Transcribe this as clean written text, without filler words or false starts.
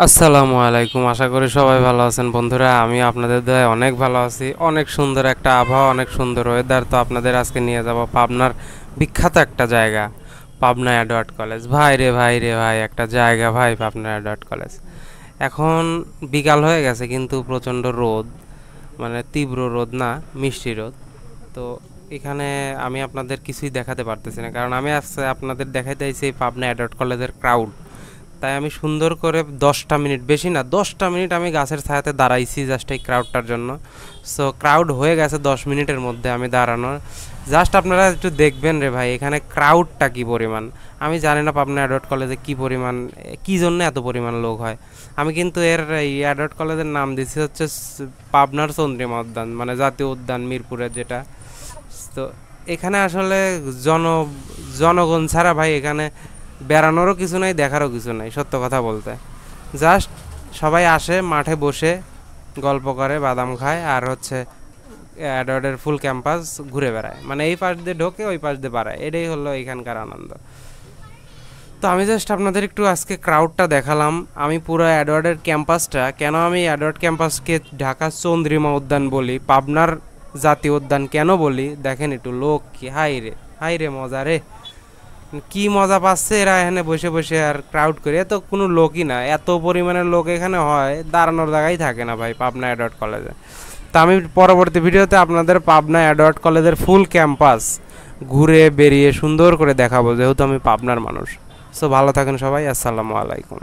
আসসালামু আলাইকুম। আশা করি সবাই ভালো আছেন বন্ধুরা। আমি আপনাদের দয়ায় অনেক ভালো আছি। অনেক সুন্দর একটা আবহাওয়া, অনেক সুন্দর ওয়েদার। তো আপনাদের আজকে নিয়ে যাব পাবনার বিখ্যাত একটা জায়গা, পাবনা অ্যাডওয়ার্ড কলেজ। ভাই রে ভাই রে ভাই, একটা জায়গা ভাই, পাবনা অ্যাডওয়ার্ড কলেজ। এখন বিকাল হয়ে গেছে কিন্তু প্রচণ্ড রোদ, মানে তীব্র রোদ না, মিষ্টি রোদ। তো এখানে আমি আপনাদের কিছুই দেখাতে পারতেছি না, কারণ আমি আজকে আপনাদের দেখাইতে চাইছি পাবনা অ্যাডওয়ার্ড কলেজের ক্রাউড। তাই আমি সুন্দর করে 10টা মিনিট, বেশি না 10টা মিনিট আমি গাছের ছায়াতে দাঁড়াইছি জাস্ট এই ক্রাউডটার জন্য। সো ক্রাউড হয়ে গেছে 10 মিনিটের মধ্যে আমি দাঁড়ানোর। জাস্ট আপনারা একটু দেখবেন রে ভাই, এখানে ক্রাউডটা কী পরিমাণ। আমি জানি না পাবনা অ্যাডওয়ার্ড কলেজে কী পরিমাণ, কী জন্য এত পরিমাণ লোক হয়। আমি কিন্তু এই অ্যাডওয়ার্ড কলেজের নাম দিচ্ছি হচ্ছে পাবনার চন্দ্রিমা উদ্যান, মানে জাতীয় উদ্যান মিরপুরের যেটা। তো এখানে আসলে জন জনগণ ছাড়া ভাই এখানে বেড়ানোরও কিছু নাই, দেখারও কিছু নাই, সত্য কথা বলতে। জাস্ট সবাই আসে, মাঠে বসে গল্প করে, বাদাম খায়, আর হচ্ছে অ্যাডওয়ার্ডের ফুল ক্যাম্পাস ঘুরে বেড়ায়, মানে এই পাশ দিয়ে ঢোকে ওই পাশ দিয়ে বাড়ায়, এটাই হলো এখানকার আনন্দ। তো আমি জাস্ট আপনাদের একটু আজকে ক্রাউডটা দেখালাম। আমি পুরো অ্যাডওয়ার্ডের ক্যাম্পাসটা, কেন আমি অ্যাডওয়ার্ড ক্যাম্পাসকে ঢাকা চন্দ্রিমা উদ্যান বলি, পাবনার জাতীয় উদ্যান কেন বলি, দেখেন একটু লোক কি, হাই রে মজা রে, কি মজা পাচ্ছে এরা এখানে বসে বসে আর ক্রাউড করে। এত কোনো লোকই না, এত পরিমাণে লোক এখানে হয়, দাঁড়ানোর জায়গায় থাকে না ভাই পাবনা অ্যাডওয়ার্ড কলেজে। তা আমি পরবর্তী ভিডিওতে আপনাদের পাবনা অ্যাডওয়ার্ড কলেজের ফুল ক্যাম্পাস ঘুরে বেরিয়ে সুন্দর করে দেখাবো, যেহেতু আমি পাবনার মানুষ। সো ভালো থাকেন সবাই, আসসালামু আলাইকুম।